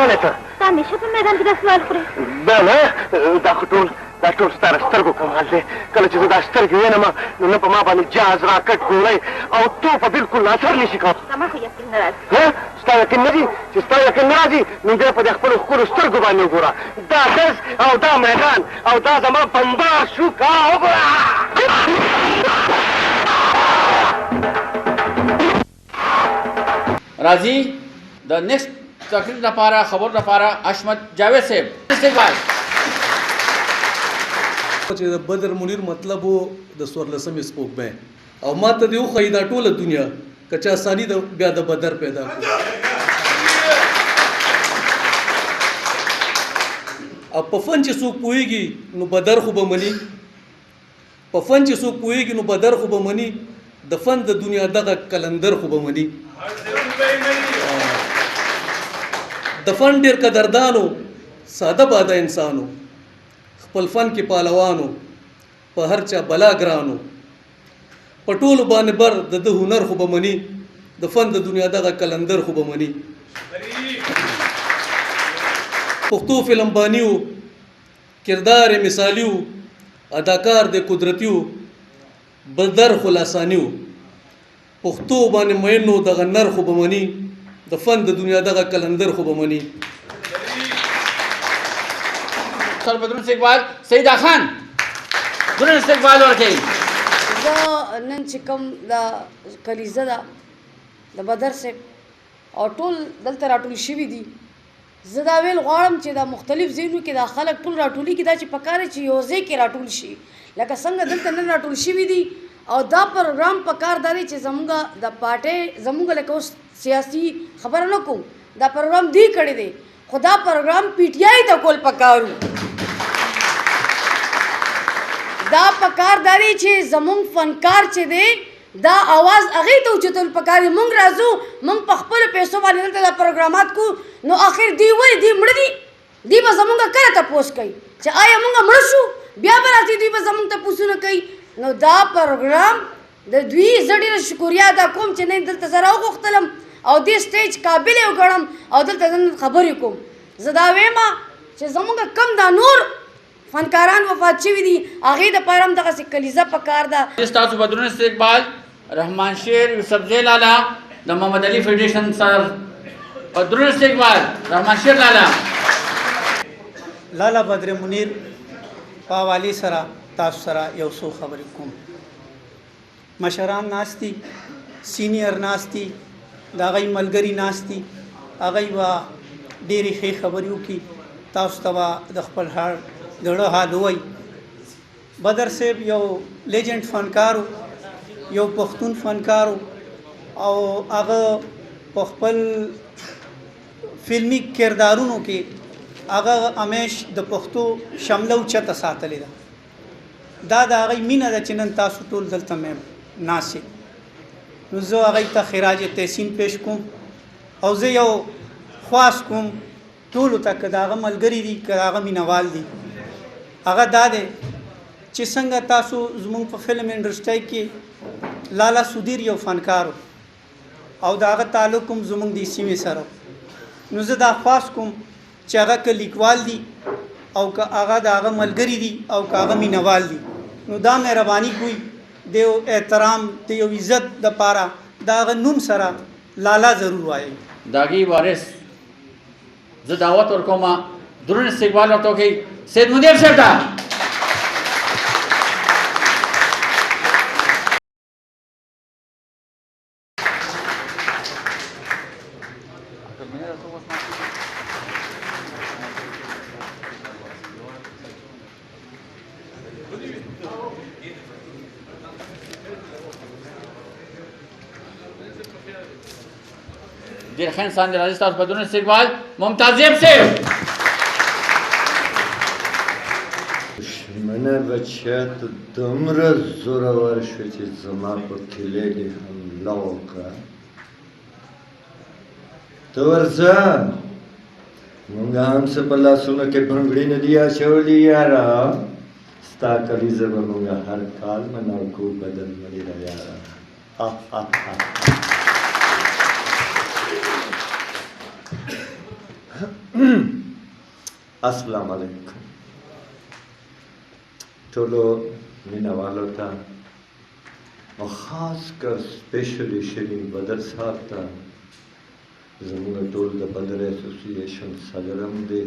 روانه ته تا همیشه په میدان کې دا سوال خورې دا نه دا ټول ستا د سترګو کمال دی کله چې زه دا سترګې وینم نو نه په ما باندې جهاز راکټ ګولۍ او توپه بالکل اثر نشي کولی زما خو یقین نه راځي ستا یقین نه ځي چې ستا یقین نه راځي نو بیا په دې خپلو ښکلو سترګو باندې وګوره دا ډز او دا میدان او دا زما بمبار شو کا وګوره راځي د نیکسټ تقریر لپاره خبر لپاره حشمت جاوید صاحب استقبال چې د بدر منیر مطلب وو د 14 سپوږمۍ او ما ته دی خو دا ټوله دنیا کچا سانی د بیا د بدر پیدا کړ او په فن چې څوک پوهیږي نو بدر خو به مني په فن چې څوک پوهیږي نو بدر خو به مني د فن د دنیا دغه کلندر خو به مني د فن ډیر قدردانو ساده باده انسانو خپل فن کې پهلوانو په هر چا بلا ګرانو په ټولو باندې بر د هنر خو به مني د فن د دنیا دغه کلندر خو به مني پښتو فلم بانیو کردار مثالیو اداکار د قدرتیو بدر خلاصانیو پښتو باندې مینو دغه نر خو به مني د فن د دنیا دغه کلندر خو به مني بدرون استقبال سیدا خان بدرون استقبال ورکړي زه نن چې کوم د کلیزه ده د بدر صاحب او ټول دلته راټول شوي دي زه دا ویل غواړم چې دا مختلف ځایونو کې دا خلک ټول راټولي کې دا چې پکاره چې یو ځای کې راټول شي لکه څنګه دلته نن راټول شوي دي او دا پروګرام پکار دی چې زمونږ د پارټۍ زمونږ لکه اوس سیاسي خبره نه کوم دا پروګرام دی کړی دی خو دا پروګرام پی ټی آی ته کول پکارو دا پکار دی چې زمونږ فنکار چې دی دا आवाज هغې ته اوچتول پکار دی مونږ راځو مونږ په خپلو پیسو باندې دلته دا پروګرامات کو نو آخر دی ولې دی مړه دي دی به زمونږ کله تپوس کوي چې آیا مونږ مړه شو بیا به راځي دوی به زمونږ تپوسونه کوي نو دا پروګرام د دوی زه ډېره شکریا ادا کوم چې نه دلته زه راوغوښتلم او دې سټیج قابل یې وګڼم او دلته نن خبرې کوم زه دا وایم چې زمونږ کم دا نور فنکاران وفات شوي دي هغې دپاره هم دغسې کلیزه پکار ده ستاسو بدرون استقبال رحمان شیر یوسفزی لالا د محمد علي فیډریشن سر بدرون استقبال رحمان شیر لالا لالا بدر منیر په حوالې سره تاسو سره یو څو خبرې کوم مشران ناست دي سینیر ناست دي د هغوی ملګري ناست دي هغوی به ډېرې ښې خبرې وکړي تاسو ته به د خپل زړه حال ووایي بدر صاحب یو لیجنډ فنکارو یو پښتون فنکارو او هغه په خپل فلمي کردارونو کې هغه همیش د پښتو شمله اوچته ساتلې ده دا د هغې مینه ده چې نن تاسو ټول دلته ناست یې نو زه هغې ته خراج تحسین پیش کوم او زه یو خواست کوم ټولو ته که د هغه ملګري دي که د هغه مینهوال دي هغه دا دی چې څنګه تاسو زموږ په فلم انډسټرۍ کې لالا سودیر یو فنکارو او د هغه تعلق هم زموږ د سیمې سره نو زه دا خواست کوم چې هغه که لیکوال دي او که هغه د هغه ملګري دي او که هغه مینهوال دي نو دا مهرباني کوي د یو احترام د یو عزت دپاره د هغه نوم سره لالا ضرور وایي داغي وارث زه دعوت ورکوم درون استقبال ورته وکړئ سید منیر صاحب ته دیر خان سان راځي تاسو په بدرون استقبال ممتازیب صاحب منه بچه ته دومره زورور شو چې زما په کیلې کې حمله وکړه ته ورځه مونږ هم څه په لاسونو کې بنګړي نه دي اچولي یاره ستا کلیزه به مونږ هر کال مناو کوو بدل منیره یاره अस्सलाम वालेकुम टोलो मीना वालों था और ख़ास कर स्पेशली शरीफ बदर साहब था ज़मून टोल द बदर एसोसिएशन सदरम दे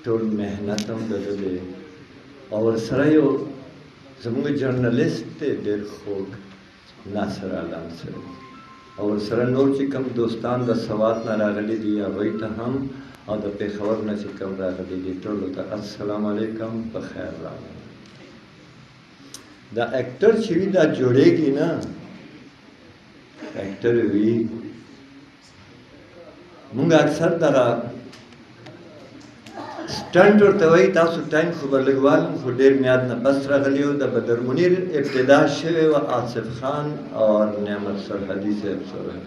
टोल मेहनतम दे और सरायो ज़मून जर्नलिस्ट थे देर खोग नासर आलम से और सर नोर ची कम दोस्तान द सवात ना रागली दिया वही था हम और द पेशवर न ची कम रागली दी टोलो था अस्सलाम वालेकुम बखैर राम द एक्टर चीवी दा जोड़ेगी ना एक्टर हुई मुंगा अक्सर दरा स्टंट और तवई तासु टाइम खबर लगवाल खुदेर मियाद न बस रगलियो द बदर मुनीर इब्तिदा शवे व आसिफ खान और नेमत सरहदी से अफसर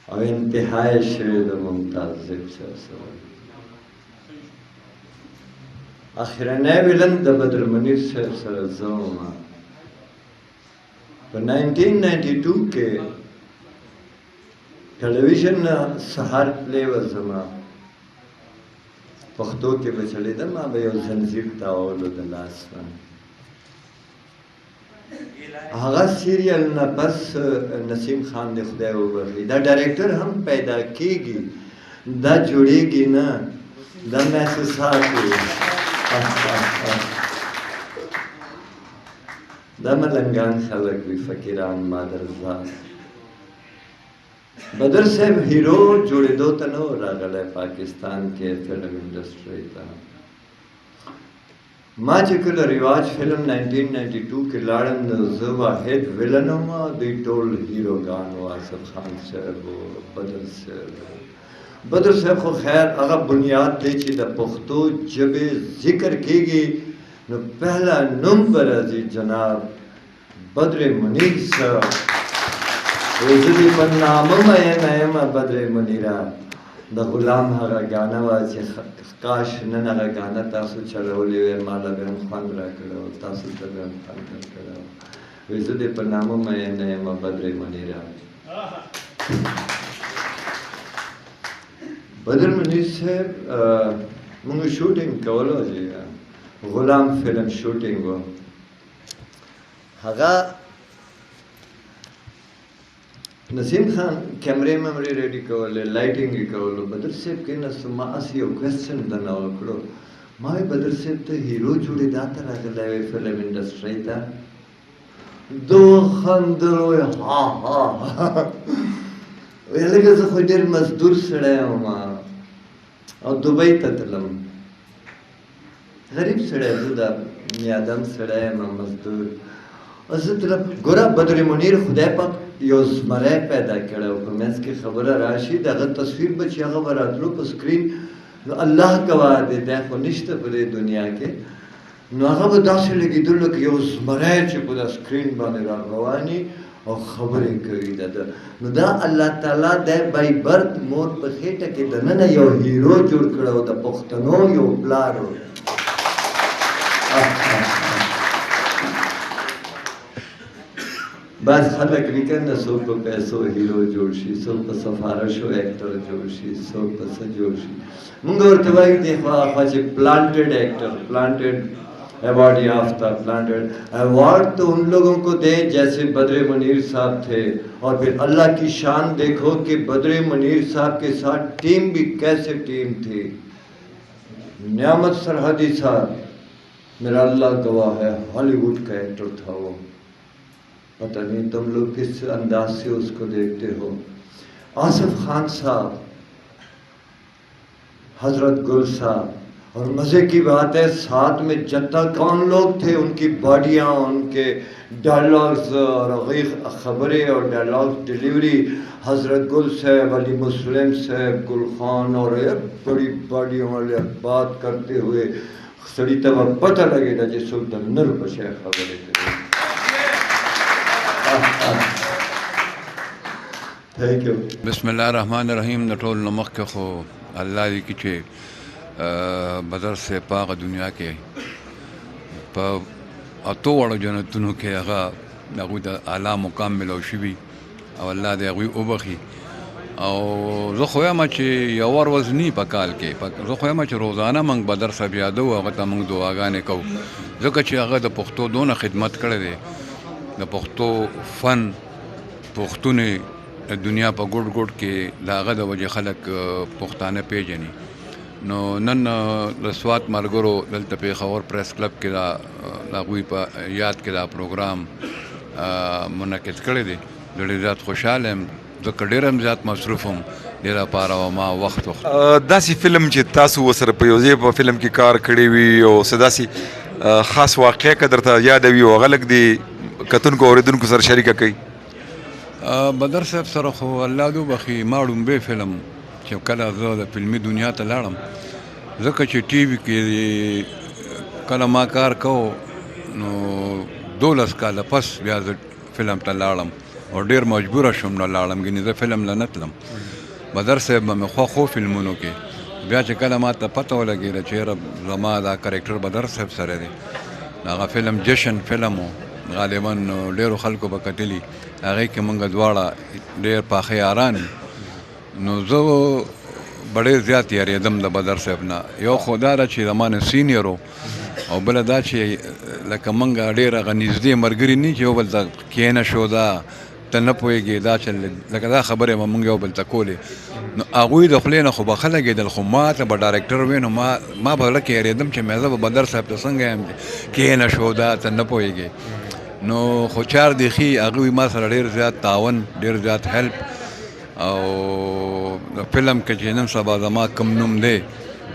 और इंतहाई शवे द मुमताज जिब से अफसर आखिरने विलन द बदर मुनीर से अफसर ज़ोमा तो 1992 के टेलीविजन सहार प्ले व जमा पख्तो के बचले द मां बयो जंजीर ताओल द लासवन आगा सीरियल न बस नसीम खान ने खुदा ओवरली द डायरेक्टर हम पैदा कीगी द जुड़ेगी ना द महसूसात द मलंगान खलक भी फकीरान मादरजात बदर साहब हीरो जोड़े दो तनो रागल है पाकिस्तान के फिल्म इंडस्ट्री का माँ चिकल रिवाज फिल्म 1992 के लाड़न वाहिद विलनमा दी टोल हीरो गान आसिफ खान साहब बदर साहब को खैर अगर बुनियाद दे ची द पुख्तो जब जिक्र कीगी न पहला नंबर अजी जनाब बदर मुनीर साहब रोज़ी पर नाम में बदरे मुनीरा द गुलाम हरा गाना वाचे काश नन हरा गाना तासु चलो ले माला बेन खान रा करो तासु तगन खान करो रोज़ी पर नाम में बदरे मुनीरा बदर मुनीर से मुंग शूटिंग कवलो जी गुलाम फिल्म शूटिंग वो हगा नसीम खान कैमरे में मरे रेडी कवले लाइटिंग की कवलो बदर सेब के न सुमा असियो क्वेश्चन दनाओ करो माय बदर सेब तो हीरो जुड़े दाता रगले फिल्म इंडस्ट्री था दो खंदरो हा ये लगे तो खुद मजदूर सड़े हुआ और दुबई ततलम गरीब सड़े जुदा मियादम सड़े मजदूर असल तरफ गोरा बदर मुनीर खुदा पाक योज मरे पैदा करा हो मैं इसकी खबर राशिद अगर तस्वीर बची खबर आतलो पर स्क्रीन अल्लाह कवा दे देखो निश्चित बड़े दुनिया के नागा बदासे लगी दुल्लो कि योज मरे चुपड़ा स्क्रीन बने रवानी और खबरें करी दादा नुदा अल्लाह ताला दे बाई बर्थ मोर पर खेटा के दना ना यो हीरो जोड़ करा हो दा पुख्तनो यो प्लारो बस खलक निकन सो को पैसो हीरो जोड़शी सो को सफारशो एक्टर जोड़शी सो को सजोड़शी मुंगोर तवाई देखवा खाचे प्लांटेड एक्टर प्लांटेड अवार्ड याफ्ता प्लांटेड अवार्ड तो उन लोगों को दे जैसे बदर मुनीर साहब थे और फिर अल्लाह की शान देखो कि बदर मुनीर साहब के साथ टीम भी कैसे टीम थी नियामत सरहदी साहब मेरा अल्लाह गवाह है हॉलीवुड का एक्टर था वो पता नहीं तुम लोग किस अंदाज से उसको देखते हो आसिफ खान साहब हजरत गुल साहब और मज़े की बात है साथ में जनता कौन लोग थे उनकी बॉडियाँ उनके डायलॉग्स और खबरें और डायलॉग डिलीवरी हजरत गुल साहब अली मुस्लिम साहब गुल खान और बड़ी बॉडियों वाले बात करते हुए सड़ी तब पता लगेगा जिस नर बशे खबरें थैंक यू बिस्मिल्लाहिर्रहमानिर्रहीम नटोल नमक के खो अल्लाह दी किचे बदर से पाक दुनिया के अतो वड़ जनतुनु के अगा नगुद आला मुकाम मिलो शिबी और अल्लाह दे अगुई उबखी او زه خو یم چې یو ورځ نی په کال کې زه خو یم چې روزانه موږ به در صاحب یادو هغه ته موږ دعاګانې کوو ځکه چې هغه د پښتو دونه خدمت کړی دی د پښتو فن پښتونې دنیا په ګوټ ګوټ کې د هغه د وجې خلک پښتانه پیژني نو نن د سوات ملګرو دلته پېښور پریس کلب کې د هغوی په یاد کې دا پروګرام منعقد کړی دی ډېر زیات خوشحاله یم ځکه ډېر هم زیات مصروف هم دې لپاره ما وخت داسې فلم چې تاسو ورسره په یو ځای په فلم کې کار کړی وي او څه داسې خاص واقعه که درته یادوي او هغه لږ د کتونکو اورېدونکو سره شریکه کوي بدر صاحب سره خو الله دې وبخي ما ډومبی فلم چې کله زه د فلمي دنیا ته لاړم ځکه چې ټي وي کې کله ما کار کوو نو 12 کاله پس بیا زه فلم ته لاړم او ډېر مجبوره شوم نه لاړم ګینې زه فلم له نه تلم بدر صاحب به مې خوښ فلمونو کې بیا چې کله ما ته پته ولګېده چې یاره زما دا کرکټر بدر صاحب سره دی هغه فلم جشن فلم و غالبا ډېرو خلکو به کتلي هغې کې موږ دواړه ډېر پاخه یاران نو زه به ډېر زیات یارېدم د بدر صاحب نه یو خو دا ده چې زما نه سینیر و او بله دا چې لکه موږ ډېر هغه نږدې ملګري نه چې یو بل ته کښېنه شو دا ته نه پوهېږې دا چل لکه دا خبرې به موږ یو بل ته کولې نو هغوی د خولې نه خو به ښه لګېدل خو ما ته به ډایرکټر وی نو ما به زړه کې یارېدم چې زه به بدر صاحب ته څنګه یم کښېنه شو دا ته نه پوهېږې نو خو چار دیخي هغوی ما سره ډېر زیات تعاون ډېر زیات هیلپ او د فلم کې چې نن سبا زما کم نوم دی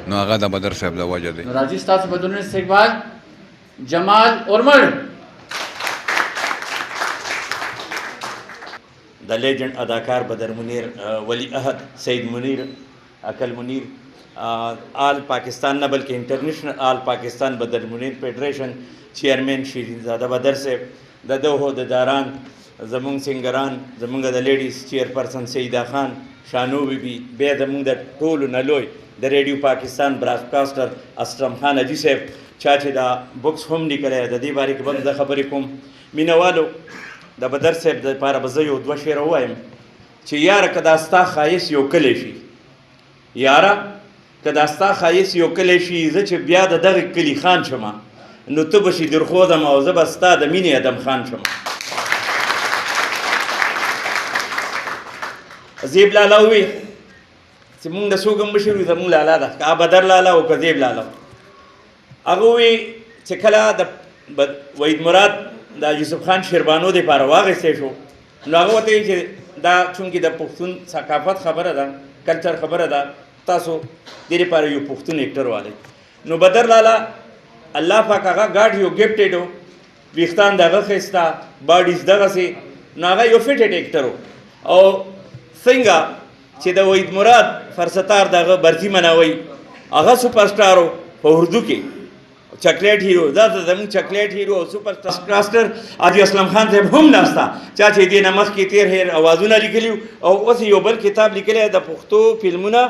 نو هغه د بدر صاحب د وجه دی راځي ستاسو په درنو استقبال جمال اورمړ د لیجنډ اداکار بدر منیر ولی عہد سید منیر عقل منیر آل پاکستان نه بلکې انټرنیشنل آل پاکستان بدر منیر فیډریشن چیئرمین شیرین زاده بدر صاحب د دو عہدیداران زمونږ سنگران زمونږ د لیډیز چیئرپرسن سیده خان شانو بی بی بیا زمونږ د ټولو نه لوی د ریډیو پاکستان براډکاسټر اسلم خان حاجي صاحب چا چې دا بکس هم لیکلی د دې بارې کې به زه خبرې کوم مینهوالو د بدر صاحب دپاره به زه یو دوه شعره ووایم چې یاره که دا ستا ښایست یو کلی شي یاره که دا ستا ښایست یو کلی شي زه چې بیا د دغې کلي خان شمه نو ته به شي درخودم او زه به ستا د مینې ادم خان شم زیب لالا ووی چې مونږ د څوک هم مشر وي زمونږ لالا ده که بدر لالا او که زیب لالا هغه ووی چې کله د وحید مراد د یوسف خان شیربانو دپاره واخیستی شو نو هغه ورته وایي چې دا چونکې د پښتون ثقافت خبره ده کلچر خبره ده تاسو دې دپاره یو پښتون ایکټر والئ نو بدر لالا الله پاک هغه ګاډ یو ګفټډ و ویښتان د هغه ښایسته باډیز دغسې نو هغه یو فټډ ایکټر و او څنګه چې د وحید مراد فرستار دغه برځي مناوی هغه سوپر سټار و په اردو کې چاکلیټ هیرو دا زموږ چاکلیټ هیرو او سوپر سټار حاجي اسلم خان صاحب هم ناسته چا چې دې نه مخکې تېر هیر اوازونه لیکلي او اوس یو بل کتاب لیکلی د پښتو فلمونه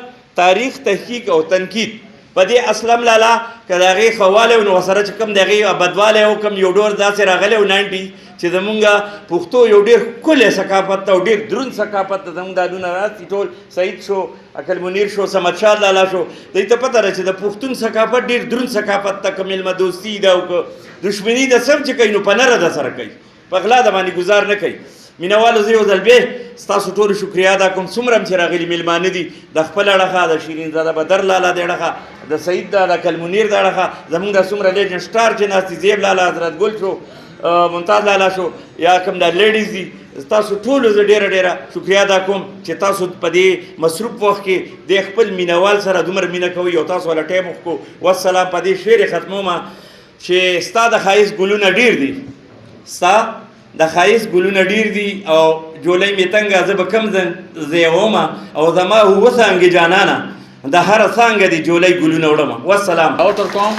تاریخ تحقیق او تنقید په دې اسلم لالا که د هغې ښه والی و نو ورسره چې کوم د هغې بدوالی او کوم یو ډول داسې راغلی و 90 چې زمونږ پښتو یو ډېر ښکلی ثقافت ته او ډېر دروند ثقافت ته زمونږ دا دونه راستي ټول سعید شو عقل منیر شو صمد شاه لالا شو دوی ته پته ده چې د پښتون ثقافت ډېر دروند ثقافت ته که میلمه دوستي ده او که دشمني ده سم چې کوي نو په نره ده سره کوي په غلا د باندې ګزار نه کوي مینهوالو زه یو ځل بیا ستاسو ټولو شکریا ادا کوم څومره هم چې راغلي میلمانه دي د خپله اړخه د شیرین زاده بدر لالا د اړخه د سعید د عقل منیر د اړخه زمونږ د څومره لیجنډ سټار چې ناست دي زیب لالا حضرت ګل شو ممتاز لالا شو یا کوم دا لیډیز دي تاسو ټولو زه ډېره ډېره شکریا ادا کوم چې تاسو په دې مصروف وخت کې د خپل مینهوال سره دومره مینه کوئ او تاسو والا ټایم وکړو والسلام په دې شعر یې ختمومه چې ستا د ښایست ګلونه ډېر دي ستا د ښایست ګلونه ډېر دي او جولۍ مې تنګه زه به کم زیومه او زما هوه څانګې جانانه د هره څانګه دي جولۍ ګلونه وړمه والسلام اوتر کوم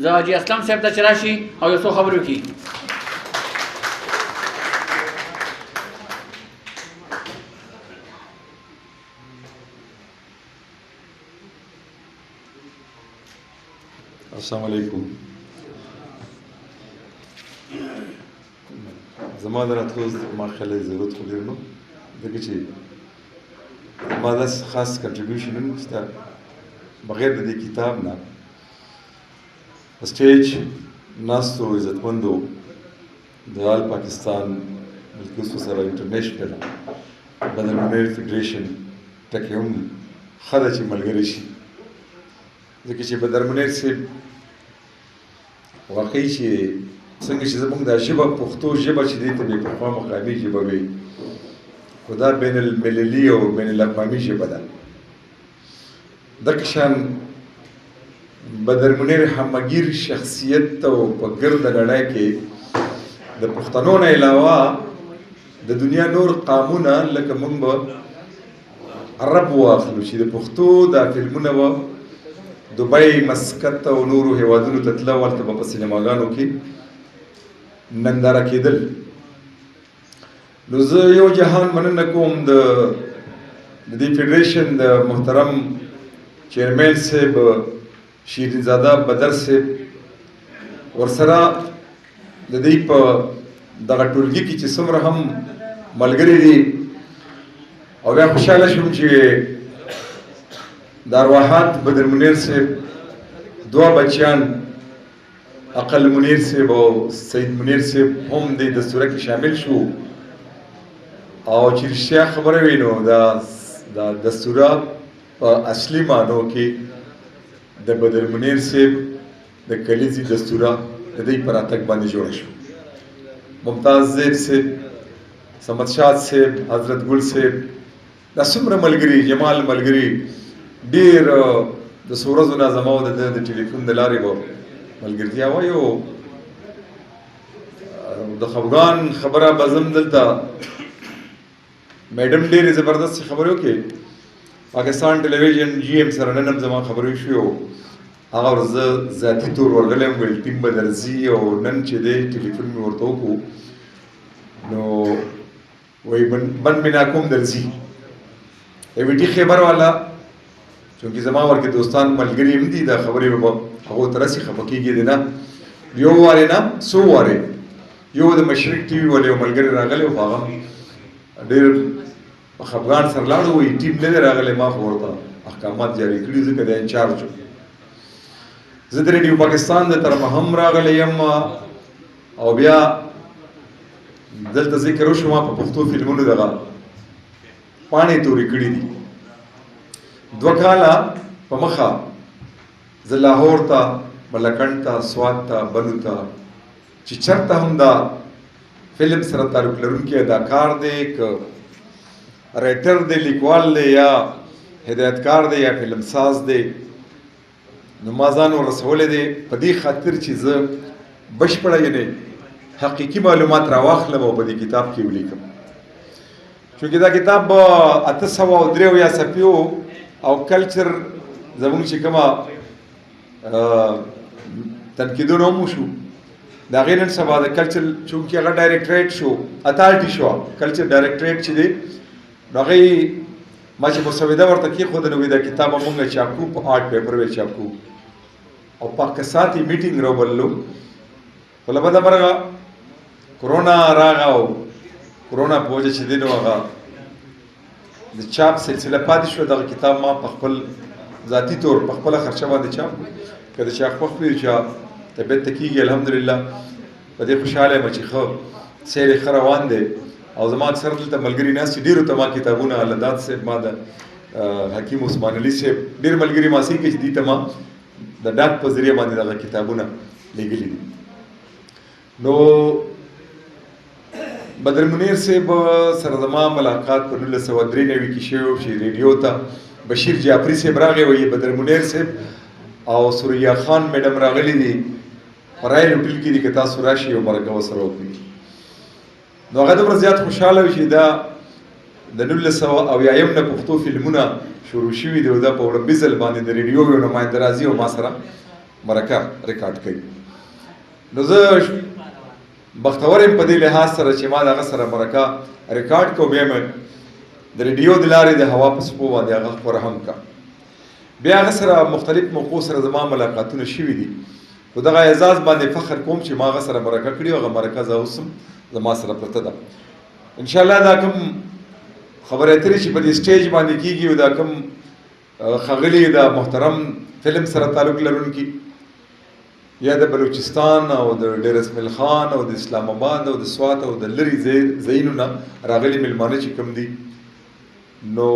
زه حاجي اسلم صاحب ته چې راشي او یو څو خبرې وکړي السلام علیکم زما د راتلو ما خیال ضرورت خو ډېر نو ځکه چې زما داسې خاص کنټریبیوشن هم نشته بغیر د دې کتاب نه. په سټیج ناستو عزتمندو د آل پاکستان ملکیوسو سره انټرنیشنل بدر منیر فیډریشن ټکې هم ښه ده چې ملګري شي، ځکه چې بدر منیر صاحب واقعي چې څنګه چې زموږ دا ژبه پښتو ژبه چې دی ته بې پخوا مقامي ژبه وي، خو دا بین المللي او بین الاقوامي ژبه ده. دغه شان بدر منیر همګیر شخصیت او په ګرده نړۍ کې د پښتنو نه علاوه د دنیا نور قامونه لکه موږ به عرب واخلو چې د پښتو دا فلمونه به دبی مسقط او نورو هیوادونو ته تله، هلته به په سینماګانو کې ننداره کېدل. نو زه یو جهان مننه کوم د دې فیډریشن د محترم چیرمین صاحب شیرین زاده بدر صاحب ورسره د دې په دغه ټولګي کې چې څومره هم ملګري دي، او بیا خوشحاله شوم چې د ارواحات بدر منیر صاحب دوه بچیان عقل منیر صاحب او سید منیر صاحب هم د دستوره کې شامل شو، او چې رښتیا خبره وي نو دا دستوره په اصلي معنو کې د بدر منیر صاحب د کلیزي دستوره د دې پر اتک باندې جوړه شو. ممتاز زیب صاحب، صمد شاه صاحب، حضرت ګل صاحب، دا څومره ملګري جمال ملګري ډېر د څو ورځو نه زما او د ټلیفون د لارې به ملګرتیا وه. یو د خفګان خبره به زم دلته میډم ډېرې زبردست خبرې وکړې، پاکستان ټلویزیون جی ایم سره نن هم زما خبرې شوې، هغه ورځ زه ذاتي طور ورغلی یم، ویل ټیم به درځي، او نن چې دی ټلیفون مې ورته وکړو نو وایي بند مې ناکوم درځي. ویټي خیبر والا چونکې زما ورکې دوستان ملګري هم دي، دا خبرې به هغو ته رسي، خفه کېږي دی نه، یو وارې نه څو وارې یو د مشرق ټي وي ولې یو ملګری راغلی و، هغه ډېر په خفګان سره لاړو، وایي ټیم نه دی راغلی، ما خو ورته احکامات جاري کړي ځکه دی انچارج و. زه د ریډیو پاکستان د طرفه هم راغلی یم، او بیا دلته ذکر وشو ما په پښتو فلمونو دغه پاڼې تورې کړي دي. 2 کاله په مخه زه لاهور ته، ملکنډ ته، سوات ته، بنو ته چې چېرته هم دا فلم سره تعلق لرونکی اداکار دی که رایټر دی، لیکوال دی، یا هدایتکار دی، یا فلم ساز دی، نو ما ځان ورسولی دی په دې خاطر چې زه بشپړه یعنې حقیقي معلومات راواخلم او په دې کتاب کې ولیکم. چونکې دا کتاب 803 صفحې او کلچر زموږ چې کومه تنقیدونه هم وشو، د هغې نن سبا د کلچر چونکې هغه ډایرکټریټ شو، اتارټي شو کلچر ډایرکټریټ چې دی، نو هغې ما چې مسوده ورته کېښوده نو دا کتاب مونږ چاپ کړو، په 8 پیپر به چاپ کړو، او په ساتي میټینګ راوبللو. خو له بده مرغه کرونا راغه، او کرونا په وجه چې دی نو هغه د چاپ سلسله پاتې شوه. دغه کتاب ما په خپل ذاتي طور په خپله خرچه باندې چاپ کړو، که د چا خوښ وي چا طبیعت ته کېږي، الحمدلله په دې خوشحاله یم چې ښه سیر یې ښه روان دی. او زما اکثر دلته ملګري ناست چې ډېرو ته ما کتابونه لداد صاحب، ما د حکیم عثمان علي صاحب ډېر ملګري ماسي کې چې دې ته ما د ډاک په ذریعه باندې دغه کتابونه لیږلي دي. نو بدر منیر صاحب سره زما ملاقات په 1993 کې شوی و چې ریډیو ته بشیر جعفري صاحب راغی، وایي بدر منیر صاحب او سوریا خان میډم راغلي دي په رایل هوټل کې دي، که تاسو راشئ او مرکه ورسره وکړئ. نو هغه دومره زیات خوشحاله وي چې دا د 1980 نه پښتو فلمونه شروع شوي دي، او دا په وړاندې ځل باندې د ریډیو یو نماینده راځي او ما سره مرکه ریکارډ کوي. نو زه بختور یم په دې لحاظ سره چې ما د هغه سره مرکه ریکارډ کړو، بیا مې د ریډیو د لارې د هوا په څپو باندې هغه خپره هم کړه. بیا هغه سره مختلف موقعو سره زما ملاقاتونه شوي دي، خو دغه اعزاز باندې فخر کوم چې ما هغه سره مرکه کړې، هغه مرکه زه اوس هم زما سره پرته ده. انشاءالله دا کوم خبره اترې چې په دې سټیج باندې کېږي او دا کوم ښاغلي د محترم فلم سره تعلق لرونکي یا د بلوچستان او د ډیر اسماعیل خان او د اسلام آباد او د سوات او د لري ځایونو نه راغلي مېلمانه چې کوم دي نو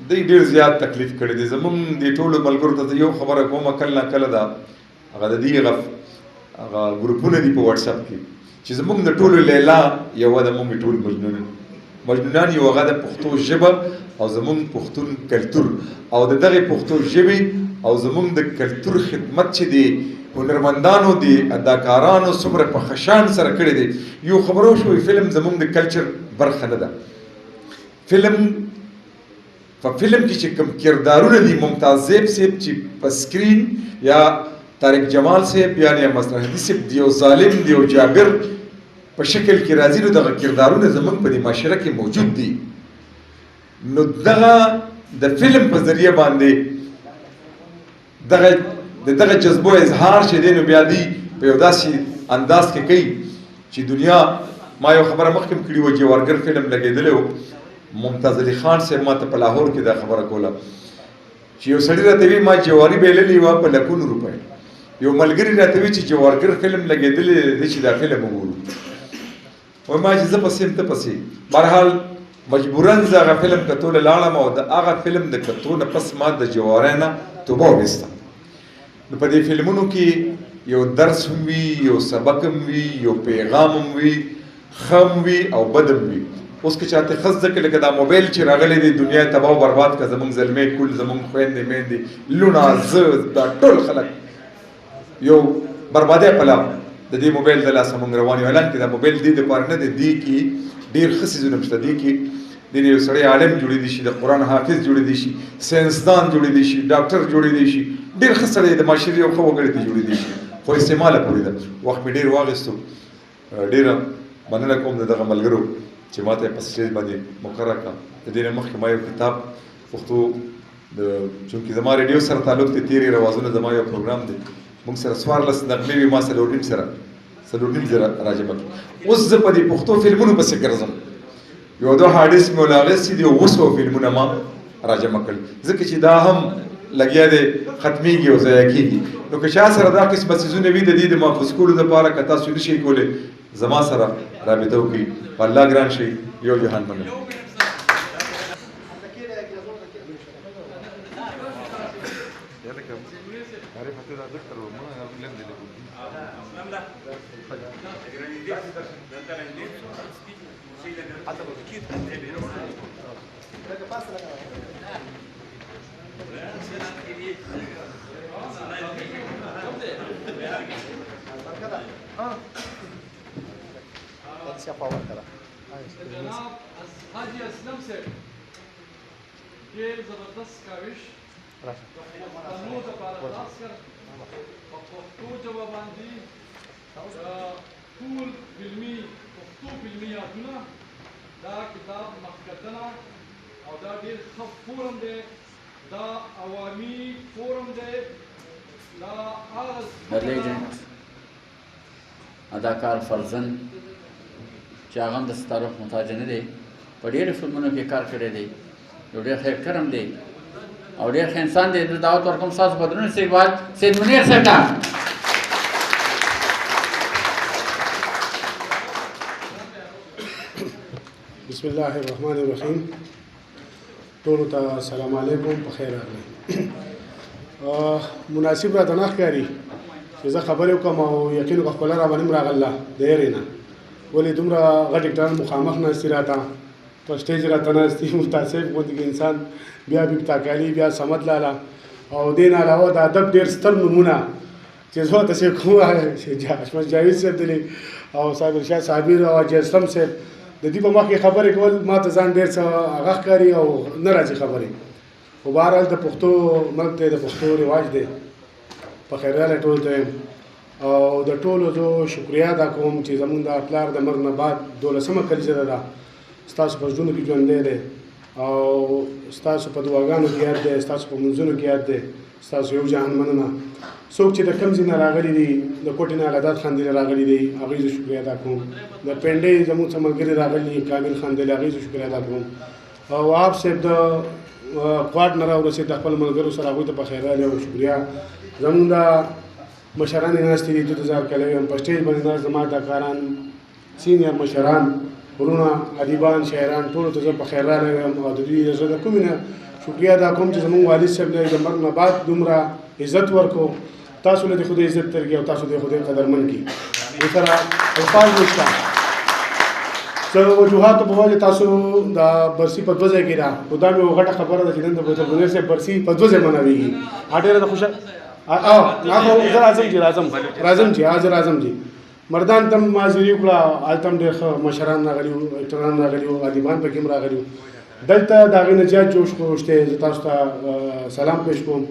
دوی ډېر زیات تکلیف کړی دی. زمونږ د ټولو ملګرو ته یو خبره کومه کله نه کله دا هغه د دې هغه ګروپونه دي په واتساپ کې چې زمونږ د ټولو لیلا یوه د مونږ ټول مجنونان یو هغه د پښتو ژبه او زمونږ پښتون کلتور او د دغې پښتو ژبې او زمونږ د کلتور خدمت چې دی هنرمندانو دی اداکارانو څومره په خشان سره کړی دی. یو خبرو شوی فلم زمونږ د کلچر برخه نه ده. فلم په فلم کې چې کوم کردارونه دي ممتاز زیب صاحب چې په سکرین یا طارق جمال صاحب یا مسرح هدي صاحب دی او ظالم دی او جابر په شکل کې راځي نو دغه کردارونه زمونږ په دې معاشره کې موجود دي. نو دغه د فلم په ذریعه باندې دغه جذبو اظهار چې دی نو بیا دی په یو داسې انداز کې کوي چې دنیا ما یو خبره مخکې کړې وه جوارګر فلم لګېدلی و ممتاز علي خان صاحب ما ته په لاهور کې دا خبره کوله چې یو سړي راته وي ما جواري بایللې وه په لکونو روپۍ. یو ملګري راته وي چې جوارګر فلم لګېدلی دی چې دا فلم وګورو. وایي ما چې زه پسې یم ته پسې. بهرحال مجبورا زه هغه فلم کتو له لاړم او د هغه فلم د کتو نه پس ما د جوارۍ نه توبه وویسته. نو په دې فلمونو کې یو درس هم وي یو سبق هم وي یو پیغام هم وي ښه هم وي او بد هم وي. اوس که چاته ښه زده کړي لکه دا موبایل چې راغلی دی دنیا یې تباه و برباد کړه زموږ زلمۍ کل زموږ خویندې میندې لوڼه زه دا ټول خلک یو بربادۍ په لار د دې موبایل د لاسه موږ روان یو. اعلان کې دا موبایل دې دپاره نه دی دې کې ډېر ښه څیزونه شته. دې کې دې یو سړی عالم جوړېدی شي د قرآن حافظ جوړېدی شي ساینسدان جوړېدی شي ډاکټر جوړېدی شي ډېر ښه سړی د معاشرې یو ښه وګړي ته جوړېدی شي خو استعماله پورې ده. وخت مې ډېر واخیستو. ډېره مننه کوم د دغه ملګرو چې ما ته یې په سټیج باندې مقرره کړه. د دې نه مخکې ما یو کتاب پښتو چونکې زما ریډیو سره تعلق دی تېرې روازونه زما یو پروګرام دی موږ سره 14 نغمې وي ما 4.5 زره راجمع کړي. اوس زه په دې پښتو فلمونو پسې ګرځم. یو دوه حادث مې ولاغېستي دي 200 فلمونه ما راجمع کړل ځکه چې دا هم لګیا دی ختمېږي او ضایع کېږي. نو که چا سره دا قسمه څیزونه وي د دې د محفوظ کولو دپاره که تاسو نه شئ کولی زما سره رابطه وکړئ. په الله ګران شئ. یو جهان مننه. جناب حاجی اسلم سے ډېر زبردست کاوش پښتنو دپاره خاص کر په پښتو ژبه باندې ټول فلمي پښتو فلمي یادونه دا کتاب مخکتنه او دا ډېر ښه فورم دی دا عوامي فورم دی دا د لیجنډ اداکار فرزن چې هغه هم د ستارو محتاج نه دی په ډېرو فلمونو کې کار کړی دی یو ډېر ښه اکټر هم دی او ډېر ښه انسان دی. زه دعوت ورکوم ستاسو په درنو استقبال سید منیر صاحب ته. بسم الله الرحمن الرحیم. ټولو ته السلام علیکم په خیر راغلی. مناسب راته نه ښکاري چې زه خبرې وکړم او یقین وکړم خپله را باندې راغله د هرې نه ولې دومره غټ اکټران مخامخ ناستي راته په سټیج راته ناستي متاسف غوندې انسان بیا بیبتاکالي بیا صمد لاله او دې نه علاوه د ادب ډېر ستر نومونه چې زه تاسې کوم اشمت جاوید صاحب دی او صاحب ارشاد صابر او حاجي اسلم صاحب د دې په مخ کې خبرې کول ما ته ځان ډېر څه هغه ښکاري او نه راځي خبرې. خو بهرحال د پښتو ملک دی د پښتو رواج دی په خیر راغلی ټولو ته او د ټولو زه شکریه ادا کوم چې زمونږ د پلار د مرګ نه بعد 12مه کلیزه ده ستاسو په زړونو کې ژوندی دی او ستاسو په دعاګانو کې یاد دی ستاسو په منځونو کې یاد دی ستاسو یو جهان مننه. څوک چې د کوم ځای نه راغلي دي د کوټې نه الادات خاندلې راغلي دي هغوی زه شکریه ادا کوم. د پنډۍ زموږ څه ملګري راغلي کامل خاندلې هغوی زه شکریه ادا کوم. وهاب صاحب د کوارټ نه راورسېد د خپل ملګرو سره هغوی ته په خیر راغلی او شکریا زمونږ د مشران یې ناستې دي 2000 کاله هم په سټیج باندې ناست زما اداکاران سینیر مشران ورونه ادیبان شاعران ټولو ته زه په خیر راغلی یم او د دوی زه د کومې نه شکریا ادا کوم چې زمونږ والد صاحب له د مرګ نه بعد دومره عزت ورکو تاسو له خدای عزت ترګي او تاسو د خدای قدرمن کی سره الفاظ نشته څه وجوهات په وجه تاسو د برسي په دوزه کې را خدا مې غټه خبره ده چې نن د بوتل سره برسي په دوزه منوي اټه د خوشا هغه زه راځم چې راځم چې مردان تم مازری کړه آلتم ډېر مشران راغلي او اکټران راغلي او ادیبان پکې راغلي دلته دا غي نجات جوش خوشته تاسو ته سلام پېښ کوم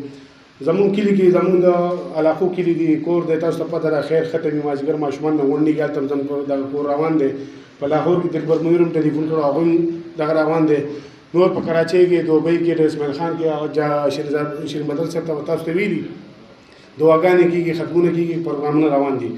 زمون کلی کې زمون د علاقو کلی دي کور د تاسو په پته را خیر ختمي مازیګر ماشومان نه ونی ګل تم زم د کور روان دي په لاهور کې دلبر منیرم ټلیفون کړو هغه دغه روان دي نور په کراچۍ کې دوبۍ کې د اسماعیل خان کې او شیر مدل صاحب ته تاسو ته ویلي دعاګانې کېږي ختمونه کېږي پروګرامونه روان دي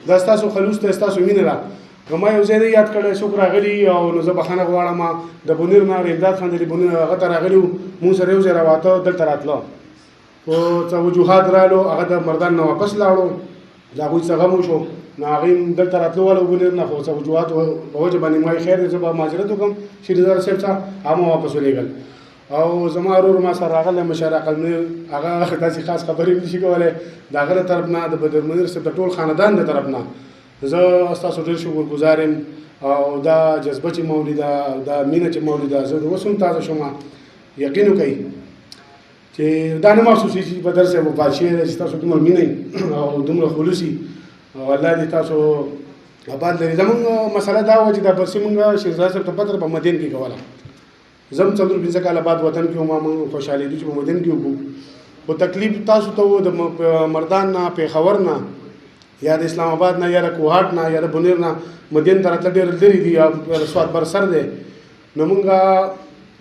دا ستاسو خلوص ته ستاسو مینه ده ما یو ځای یاد کړی څوک راغلي او نو زه بخښنه غواړم د بونیر نه امداد خان د بونیر هغه ته راغلي مونږ سره یو ځای راواته دلته راتلو او څه وجوهات رالو هغه د مردان نه واپس لاړو د هغوی څه غم وشو نو هغوی دلته راتلو والا بونیر نه خو څه وجوهات په وجه باندې ما خیر دی زه به معذرت وکړم شیرزاد صاحب څخه هغه واپس ولېږل او زما ورور ما سره راغلی مشر عقلمنیر هغه داسې خاص خبرې نشي کولی د هغه له طرف نه د بدر منیر صاحب د ټول خاندان د طرف نه زه ستاسو ډېر شکرګزار یم او دا جذبه چې مولیده او دا مینه چې مولیده زه د اوس هم تازه شوم یقین وکئ چې دا نه محسوسېږي چې بدر صاحب وفات شوی دی چې تاسو دومره مینه او دومره خلوص او الله دې تاسو آباد لري زمونږ مسله دا وه چې دا برسي مونږ شیرزاد صاحب ته پته په مدین کې کوله زم څلور پنځه کاله بعد وطن کې وم موږ خوشحالېدو چې په مدین کې وکړو خو تکلیف تاسو ته و د مردان نه پېښور نه یا د اسلام آباد نه یا د کوهاټ نه یا د بونیر نه مدین ته راتله ډېر لرې دي یا سوات بر سر دی نو مونږ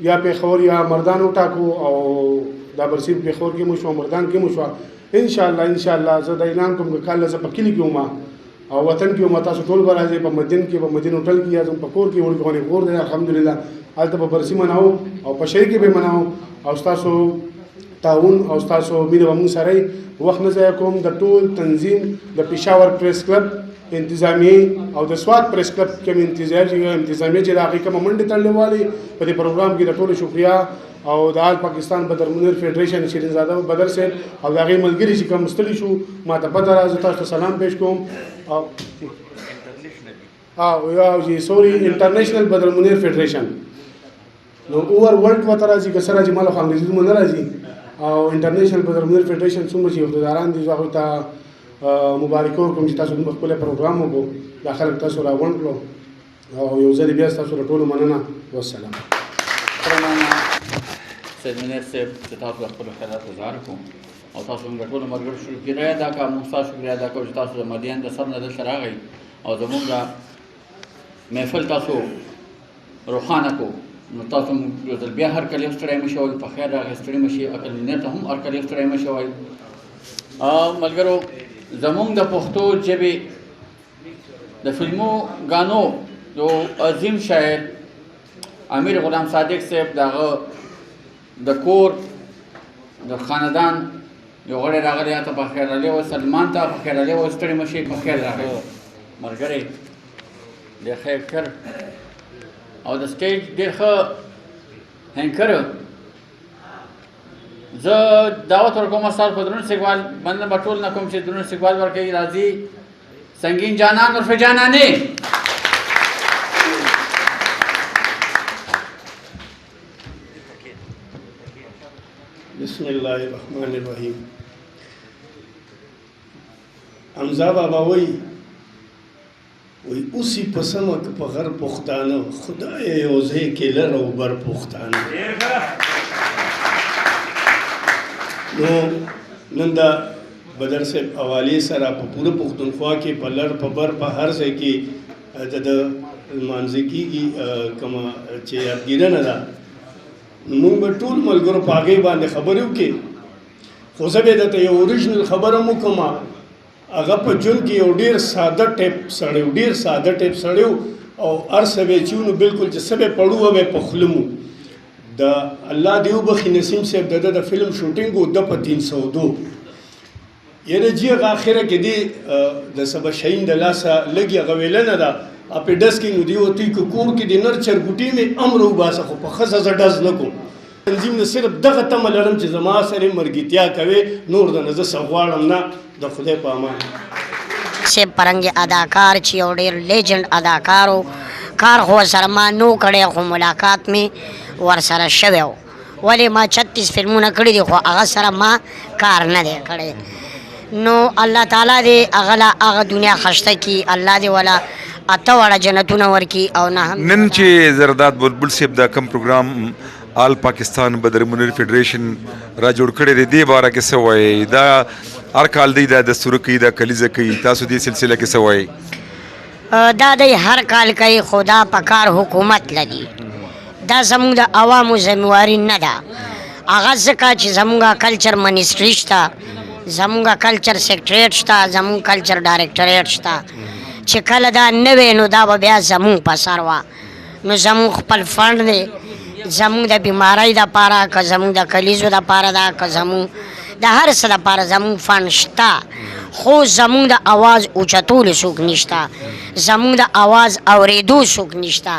یا پېښور یا مردان وټاکو او دا برسي پېښور کې مو شوه مردان کې مو شوه انشاءالله زه د اعلان کوم که کال زه په کلي کې وم او وطن کې وم تاسو ټول به راځئ په مدین کې په مدین هوټل کې یا زموږ په کور کې وړکې کور دی الحمدلله هلته به برسي مناو او په شهر کې به مناو او ستاسو تعاون او ستاسو مینه به مونږ سره وخت نه ضایع کوم د ټول تنظیم د پېښور پریس کلب انتظامیه او د سوات پریس کلب کوم انتظامیه چې د هغې کومه منډې تړلې والي په دې پروګرام کې د ټولو شکریا او د آل پاکستان بدر منیر فیډریشن شیرینزاده بدر صاحب او د هغې ملګري چې کوم ستړي شو ما ته پته راځي تاسو ته سلام پېښ کوم او سوري انټرنیشنل بدر منیر فیډریشن نو اوور ورلډ ورته راځي که څه راځي ما له خو انګریزي دومره نه راځي او انټرنیشنل بدر منیر فیډریشن څومره چې عهدهداران دي زه هغوی ته مبارکي ورکوم چې تاسو دومره ښکلی پروګرام وکړو دا خلک تاسو راغونډ کړو او یو ځل بیا ستاسو له ټولو مننه والسلام سید منیر صاحب چې تاسو د خپلو خیالاتو اظهار کوم او تاسو موږ ټولو ملګرو شکریه ادا کوم موږ ستاسو شکریه ادا کوو چې تاسو د مدین د سر نه دلته راغئ او زموږ محفل تاسو روښانه کو نو تاسو موږ یو ځل بیا هر کله یو ستړی مه شوئ په خیر راغئ ستړي مه شئ عقل منیر ته هم هر کله یو ستړی مه شوئ ملګرو زموږ د پښتو ژبې د فلمو ګانو یو عظیم شاعر امیر غلام صادق صاحب د هغه د کور د خاندان یو غړی راغلی هغه ته په خیر راغلی وایي سلمان ته په خیر راغلی وایي ستړي مه شئ په خیر راغلی ملګری ډېر ښه اکټر او د سټیج ډېر ښه هینکر زه دعوت ورکوم ستاسو په درون استقبال باندې به ټول نه کوم چې درون استقبال ورکوي راځي سنگین جانان عرف جانانې بسم الله الرحمن الرحیم حمزه بابا وی اوسی پسمه که په غر پښتانه خدای یو ځای کې لر او بر پښتانه نو نن دا بدر صاحب حوالې سره په پوره پښتونخوا کې په لر په بر په هر ځای کې د لمانځه کېږي کومه چې یادګیرنه ده موږ به ټول ملګرو په هغې باندې خبرې وکړې خو زه به درته یو اوریجنل خبره هم وکړم هغه په ژوند کې یو ډېر ساده ټیپ سړی و ډېر ساده ټیپ سړی و او هر څه به یې چې نو بلکل چې څه به پړو به په خوله مو د الله دې وبخي نسیم صاحب د فلم شوټینګ و د په 302 یره جی اخره کې دی د سبا شین د لاسه لګي غویلنه ده اپ ډسکینګ دی او تی کو کور کې د نرچر ګوټي می امر وباسه خو په خزه ز ډز نکو تنظیم نه صرف دغه تم لرم چې زما سره مرګیتیا کوي نور د نزه سغواړم نه د خدای په امان سے پرنګ اداکار چې او ډیر لیجند اداکارو کار خو سره ما نو کړی خو ملاقات می ور سره شوی ولی ما 36 فلمونه کړی دي خو هغه سره ما کار نه دی کړی نو الله تعالی دې اغلا هغه دنیا خشته کی الله دې ولا اته وړه جنتونه ورکی او نه نن چې زرداد بلبل صاحب دا کم پروګرام آل پاکستان بدر منیر فیډریشن را جوړ کړی دی باره کې څه وایي دا هر کال دی دا دستور کوي دا کلیزه کوي تاسو دې سلسله کې څه وایي دا دی هر کال کوي خدا پکار حکومت لدی دا زموږ د عوامو ذمہواری نه ده هغه ځکه چې زموږ کلچر منسټري شته زموږ کلچر سیکریټریټ شته زموږ کلچر ډایرکټریټ شته چې کله دا نه وي نو دا به بیا زموږ په سر وه نو زموږ خپل فنډ دی زموږ د بیمارۍ دپاره که زموږ د کلیزو دپاره ده که زموږ د هر څه دپاره زموږ فنډ شته خو زموږ د اواز اوچتولو څوک نشته زموږ د اواز اورېدو څوک نشته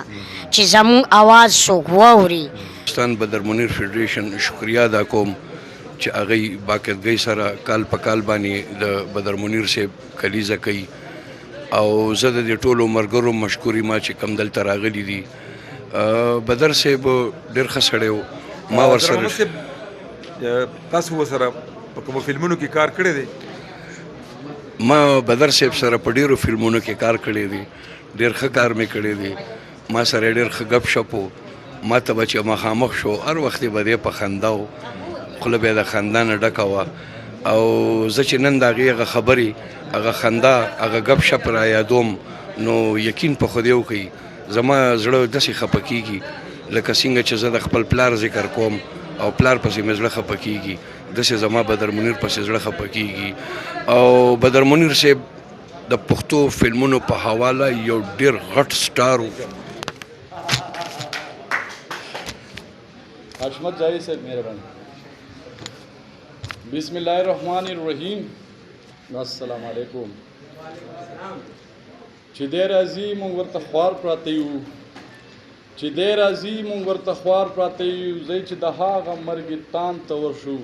چې زموږ اواز څوک واوري پاکستان بدر منیر فیډریشن شکریا ادا کوم چې هغوی باقاعدګۍ سره کال په کال باندې د بدر منیر صاحب کلیزه کوي او زه د دې ټولو ملګرو مشکوري ما چې کم دلته راغلي دي بدر صاحب ډېر ښه سړی و ما ورسره تاسو ورسره په کومو فلمونو کې کار کړی دی ما بدر صاحب سره په ډېرو فلمونو کې کار کړی دی ډېر ښه کار مې کړی دی ما سره ډېر ښه ګپ شپ و ما ته به چې مخامخ شو هر وخت یې به دی په خندا و خوله به یې د خندا نه ډکه وه او زه چې نن د هغې هغه خبرې هغه خندا هغه ګپ شپ را یادوم نو یقین په خدای وکړي زما زړه داسې خفه کېږي لکه څنګه چې زه د خپل پلار ذکر کوم او پلار پسې مې زړه خفه کېږي داسې زما بدر منیر پسې زړه خفه کېږي او بدر منیر صاحب د پښتو فلمونو په حواله یو ډېر غټ سټار و حشمت جاوید صاحب مهرباني بسم الله الرحمن الرحیم السلام علیکم چې دی راځي مونږ ورته خوار پراته یو چې دی راځي مونږ ورته خوار پراته یو ځای چې د هغه مرګې تان ته ورشو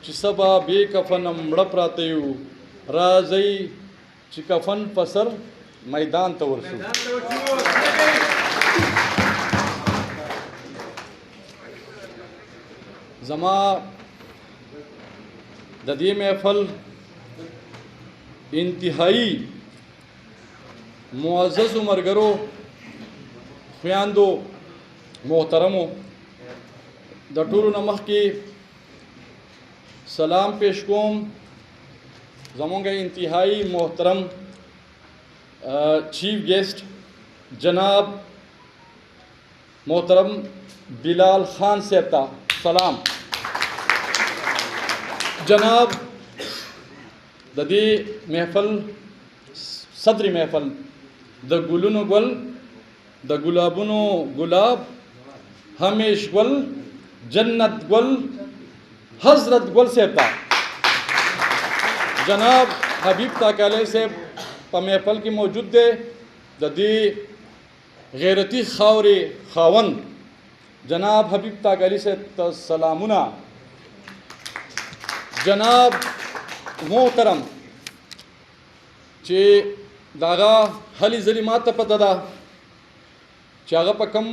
چې سبا بې کفنه مړه پراته یو راځئ چې کفن په سر میدان ته ورشو زما د دې محفل انتهایی معزز مرګرو خویاندو محترمو د ټولو نه مخکې سلام پیش کوم زمونږ انتهایی محترم چیف گیسٹ جناب محترم بلال خان صاحب ته سلام جناب د دې محفل صدر محفل د ګلونو ګل د ګلابونو ګلاب همیش ګل جنت ګل حضرت ګل صاحب ته جناب حبیب تاکالی صاحب په محفل کې موجود دی د دې غیرتی خاورې خاوند جناب حبیب تاکالی صاحب ته سلامونه جناب محترم چې داغه هلي ځلې ماته پته ده چې هغه په کم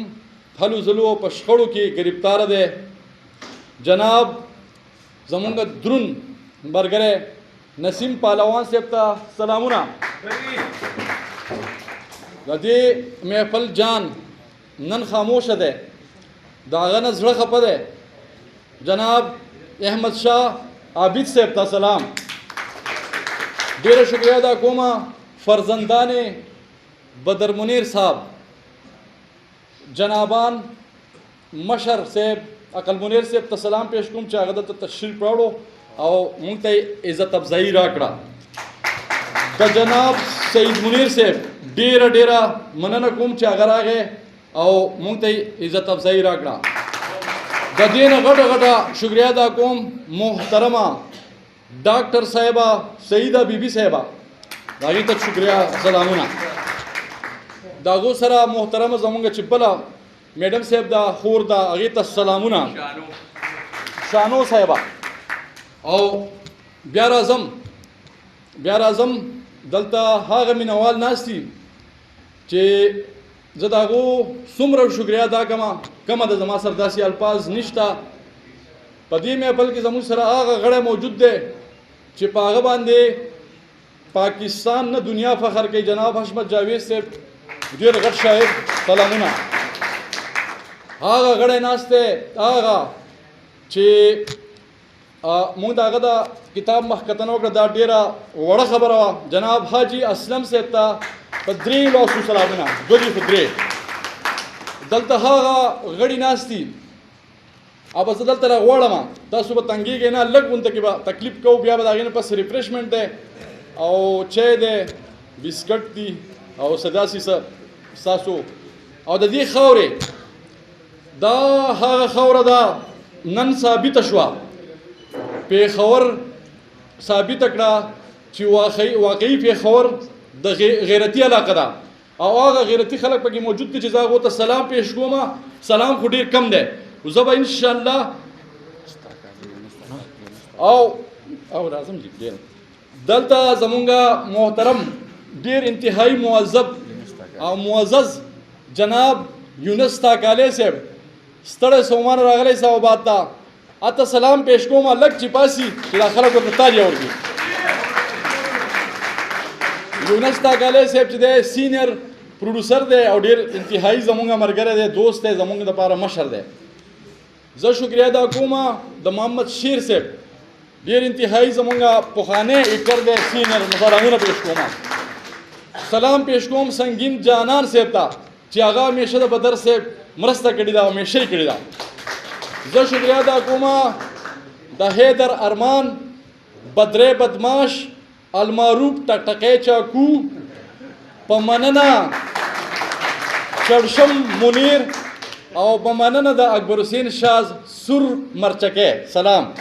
هلو ځلو او په شخړو کې گرفتار دی جناب زمونږ درون برګره نسیم پهلوان صاحب ته سلامونه د دې محفل جان نن خاموشه دی د هغه نه زړه خفه دی جناب احمد شاه عابد صاحب ته سلام ډیره شکریہ ادا کوم فرزندان بدر منیر صاحب جنابان مشر صاحب عقل منیر صاحب ته سلام پیش کوم چې هغه ته تشریف راوړو او موږ ته عزت افزایی راکړه د جناب سید منیر صاحب ډیره مننه کوم چې هغه راغی او موږ ته عزت افزایی راکړه د دې نه غټه شکریه ادا کوم محترمه ډاکټر صاحبه سیده بیبي صاحبه د هغې ته شکریه سلامونه د هغو سره محترمه زمونږ چې بله میډم صاحب دا خور ده هغې ته سلامونه شانو صاحبه او بیا راځم دلته هغه مینوال ناست دي چې زه د هغو څومره شکریه ادا کومه ده زما سره داسې الفاظ نشته په دې محفل کې زموږ سره هغه غړی موجود دی چې په هغه باندې پاکستان نه دنیا فخر کوي جناب حشمت جاوید صاحب ډېر غټ شاعر سلامونه هغه غړی ناست دی هغه چې مونږ د هغه د کتاب مخکتنه وکړه دا ډېره وړه خبره وه جناب حاجي اسلم صاحب ته په 3 لاسو سلامونه 2 دلته هغه غړي ناست دي او زه دلته راغواړم تاسو به تنګېږئ نه لږ غونته کې به تکلیف کوو بیا به د هغې نه پس ریفریشمنټ دی او چای دی بسکټ دي او څه داسې څه ستاسو او د دې خاورې دا هغه خاوره ده نن ثابته شوه پېښور ثابته کړه چې واقعي پېښور د غیرتي علاقه ده او هغه غیرتي خلک پکې موجود دي چې زه هغو ته سلام پیش کوم سلام خو ډېر کم دی زه به انشاءالله او راځم ډېر دلته زمونږ محترم ډېر انتهایی معذب او معزز جناب یونس تاکالی صاحب ستړی سومان راغلی صاحبات ته اته سلام پیش کوم لږ چې پاسي چې دا خلک ورته تالیه ورکړي یونس تاکالی صاحب چې دی سینیر پروډوسر دی او ډېر انتهایی زمونږ ملګری دی دوست دی زمونږ دپاره مشر دی زه شکریه ادا کوم د محمد شیر صاحب ډېر انتهایی زمونږ پخوانی ایکټر دی سینیر سلامونه پیش کوم سلام پیش کوم سنگین جانان صاحب ته چې هغه همیشه د بدر صاحب مرسته کړې ده او همیشه یې کړې ده زه شکریه ادا کوم د حیدر ارمان بدرې بدماش المعروف ټکټکی چاکو په مننه چړشم منیر او په مننه د اکبر حسین شاز سور مرچکې سلام